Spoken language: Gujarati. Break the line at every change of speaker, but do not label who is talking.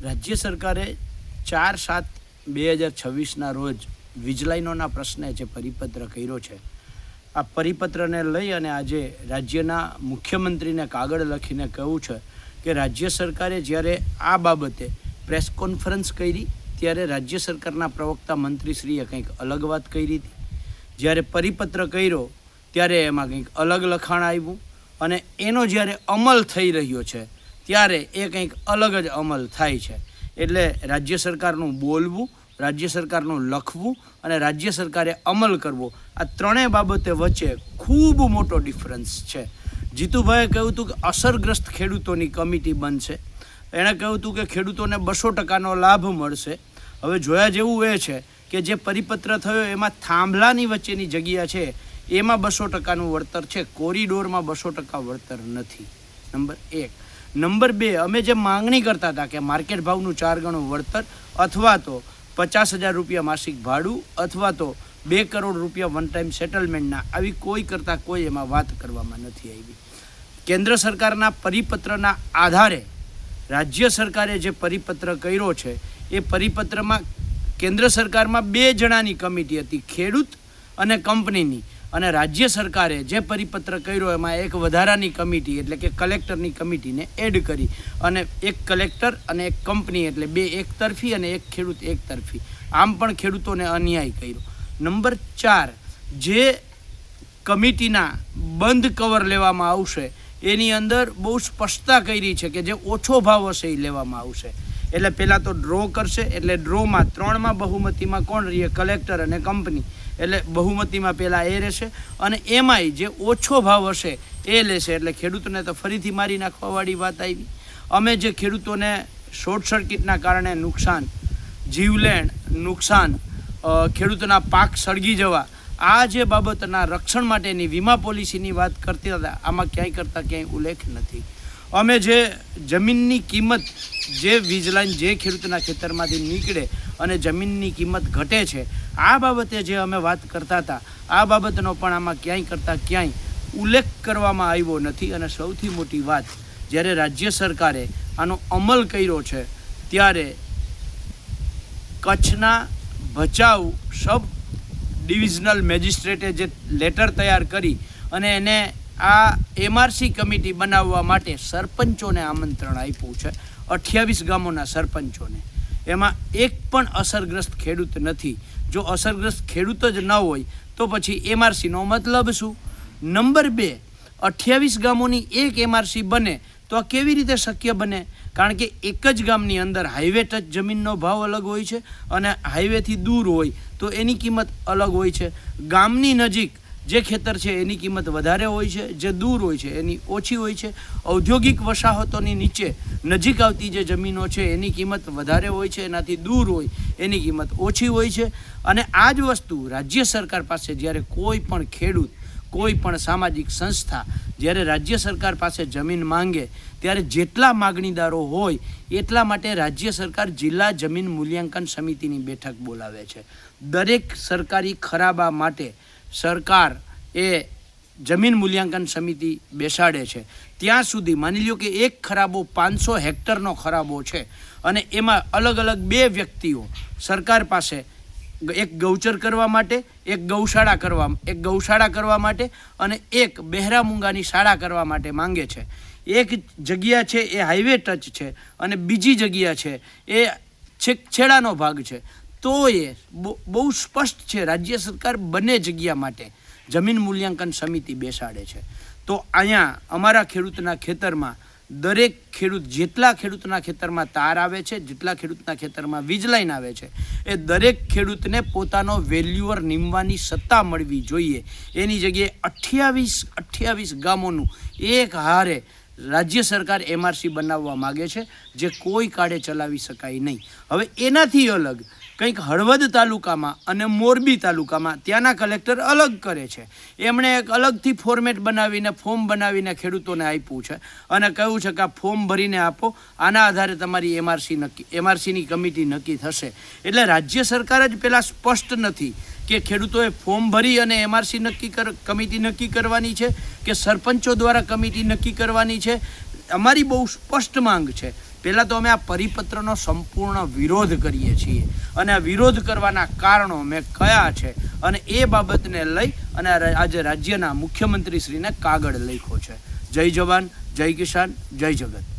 રાજ્ય સરકારે 4/7/2026 રોજ વીજ લાઇનોના પ્રશ્ને જે પરિપત્ર કર્યો છે, આ પરિપત્રને લઈ અને આજે રાજ્યના મુખ્યમંત્રીને કાગળ લખીને કહ્યું છે કે રાજ્ય સરકારે જ્યારે આ બાબતે પ્રેસ કોન્ફરન્સ કરી ત્યારે રાજ્ય સરકારના પ્રવક્તા મંત્રીશ્રીએ કંઈક અલગ વાત કરી હતી, જ્યારે પરિપત્ર કર્યો ત્યારે એમાં કંઈક અલગ લખાણ આવ્યું અને એનો જ્યારે અમલ થઈ રહ્યો છે ત્યારે એ કંઈક અલગ જ અમલ થાય છે. એટલે રાજ્ય સરકારનું બોલવું, રાજ્ય સરકારનું લખવું અને રાજ્ય સરકારે અમલ કરવો, આ ત્રણેય બાબતે વચ્ચે ખૂબ મોટો ડિફરન્સ છે. જીતુભાઈએ કહ્યું હતું કે અસરગ્રસ્ત ખેડૂતોની કમિટી બનશે. એણે કહ્યું હતું કે ખેડૂતોને 200%નો લાભ મળશે. હવે જોયા જેવું એ છે કે જે પરિપત્ર થયો એમાં થાંભલાની વચ્ચેની જગ્યા છે એમાં 200%નું વળતર છે, કોરિડોરમાં 200% વળતર નથી. નંબર 1. નંબર 2, અમે જે માંગણી કરતા હતા કે માર્કેટ ભાવનું 4 ગણું વળતર અથવા તો 50,000 રૂપિયા માસિક ભાડું અથવા તો 2 કરોડ રૂપિયા વન ટાઈમ સેટલમેન્ટના, આવી કોઈ કરતાં કોઈ એમાં વાત કરવામાં નથી આવી. કેન્દ્ર સરકારના પરિપત્રના આધારે રાજ્ય સરકારે જે પરિપત્ર કર્યો છે એ પરિપત્રમાં કેન્દ્ર સરકારમાં 2 જણાની કમિટી હતી, ખેડૂત અને કંપનીની, અને રાજ્ય સરકારે જે પરિપત્ર કર્યો એમાં એક વધારાની કમિટી એટલે કે કલેક્ટરની કમિટીને એડ કરી અને એક કલેક્ટર અને એક કંપની એટલે 2 એકતરફી અને એક ખેડૂત એકતરફી, આમ પણ ખેડૂતોને અન્યાય કર્યો. નંબર 4, જે કમિટીના બંધ કવર લેવામાં આવશે એની અંદર બહુ સ્પષ્ટતા કરી છે કે જે ઓછો ભાવ હશે એ લેવામાં આવશે. એટલે પહેલાં તો ડ્રો કરશે, એટલે ડ્રોમાં 3માં બહુમતીમાં કોણ રહીએ? કલેક્ટર અને કંપની. એટલે બહુમતીમાં પહેલાં એ રહેશે અને એમાંય જે ઓછો ભાવ હશે એ લેશે. એટલે ખેડૂતોને તો ફરીથી મારી નાખવાવાળી વાત આવી. અમે જે ખેડૂતોને શોર્ટ સર્કિટના કારણે નુકસાન, જીવલેણ નુકસાન, ખેડૂતોના પાક સળગી જવા, આ જે બાબતના રક્ષણ માટેની વીમા પોલિસીની વાત કરતા હતા, આમાં ક્યાંય ઉલ્લેખ નથી. અમે જે જમીનની કિંમત, જે વીજ લાઈન જે ખેડૂતના ખેતરમાંથી નીકળે અને જમીનની કિંમત ઘટે છે, આ બાબતે જે અમે વાત કરતા હતા, આ બાબતનો પણ આમાં ક્યાંય ઉલ્લેખ કરવામાં આવ્યો નથી. અને સૌથી મોટી વાત, જ્યારે રાજ્ય સરકારે આનો અમલ કર્યો છે ત્યારે કચ્છના ભચાઉ સબ ડિવિઝનલ મેજિસ્ટ્રેટે જે લેટર તૈયાર કરી અને એને આ એમઆરસી કમિટી બનાવવા માટે સરપંચોને આમંત્રણ આપ્યું છે, 28 ગામોના સરપંચોને. એમાં એક પણ અસરગ્રસ્ત ખેડૂત નથી. જો અસરગ્રસ્ત ખેડૂત જ ન હોય તો પછી એમઆરસીનો મતલબ શું? નંબર 2, 28 ગામોની એક એમઆરસી બને તો આ કેવી રીતે શક્ય બને? કારણ કે એક જ ગામની અંદર હાઈવે ટચ જમીનનો ભાવ અલગ હોય છે અને હાઈવેથી દૂર હોય તો એની કિંમત અલગ હોય છે. ગામની નજીક જે ખેતર છે એની કિંમત વધારે હોય છે, જે દૂર હોય છે એની ઓછી હોય છે. ઔદ્યોગિક વસાહતોની નીચે નજીક આવતી જે જમીનો છે એની કિંમત વધારે હોય છે, એનાથી દૂર હોય એની કિંમત ઓછી હોય છે. અને આ જ વસ્તુ રાજ્ય સરકાર પાસે જ્યારે કોઈ પણ ખેડૂત, કોઈ પણ સામાજિક સંસ્થા જ્યારે રાજ્ય સરકાર પાસે જમીન માંગે ત્યારે જેટલા માગણીદારો હોય એટલા માટે રાજ્ય સરકાર જિલ્લા જમીન મૂલ્યાંકન સમિતિની બેઠક બોલાવે છે. દરેક સરકારી ખરાબા માટે સરકાર એ જમીન મૂલ્યાંકન સમિતિ બેસાડે છે. ત્યાં સુધી માની લો કે એક ખરાબો 500 હેક્ટરનો ખરાબો છે અને એમાં અલગ અલગ 2 વ્યક્તિઓ સરકાર પાસે એક ગૌચર કરવા માટે, એક ગૌશાળા કરવા માટે અને એક બહેરા મૂંગાની શાળા કરવા માટે માંગે છે. એક જગ્યા છે એ હાઈવે ટચ છે અને બીજી જગ્યા છે એ છેડાનો ભાગ છે. તો એ બહુ સ્પષ્ટ છે, રાજ્ય સરકાર બંને જગ્યા માટે જમીન મૂલ્યાંકન સમિતિ બેસાડે છે. તો અહીંયા અમારા ખેડૂતના ખેતરમાં દરેક ખેડૂત, જેટલા ખેડૂતના ખેતરમાં તાર આવે છે, જેટલા ખેડૂતના ખેતરમાં વીજ લાઈન આવે છે, એ દરેક ખેડૂતને પોતાનો વેલ્યુઅર નીમવાની સત્તા મળવી જોઈએ. એની જગ્યાએ 28 ગામોનું એક હારે રાજ્ય સરકાર એમઆરસી બનાવવા માગે છે, જે કોઈ કાળે ચલાવી શકાય નહીં. હવે એનાથી અલગ કંઈક હળવદ તાલુકામાં અને મોરબી તાલુકામાં ત્યાંના કલેક્ટર અલગ કરે છે. એમણે એક અલગથી ફોર્મેટ બનાવીને, ફોર્મ બનાવીને ખેડૂતોને આપ્યું છે અને કહ્યું છે કે આ ફોર્મ ભરીને આપો, આના આધારે તમારી એમઆરસીની કમિટી નક્કી થશે. એટલે રાજ્ય સરકાર જ પહેલાં સ્પષ્ટ નથી કે ખેડૂતોએ ફોર્મ ભરી અને એમઆરસી કમિટી નક્કી કરવાની છે કે સરપંચો દ્વારા કમિટી નક્કી કરવાની છે? અમારી બહુ સ્પષ્ટ માંગ છે. પહેલાં તો અમે આ પરિપત્રનો સંપૂર્ણ વિરોધ કરીએ છીએ અને આ વિરોધ કરવાના કારણો મેં કયા છે અને એ બાબતને લઈ અને આજે રાજ્યના મુખ્યમંત્રીશ્રીને કાગળ લખ્યો છે. જય જવાન, જય કિસાન, જય જગત.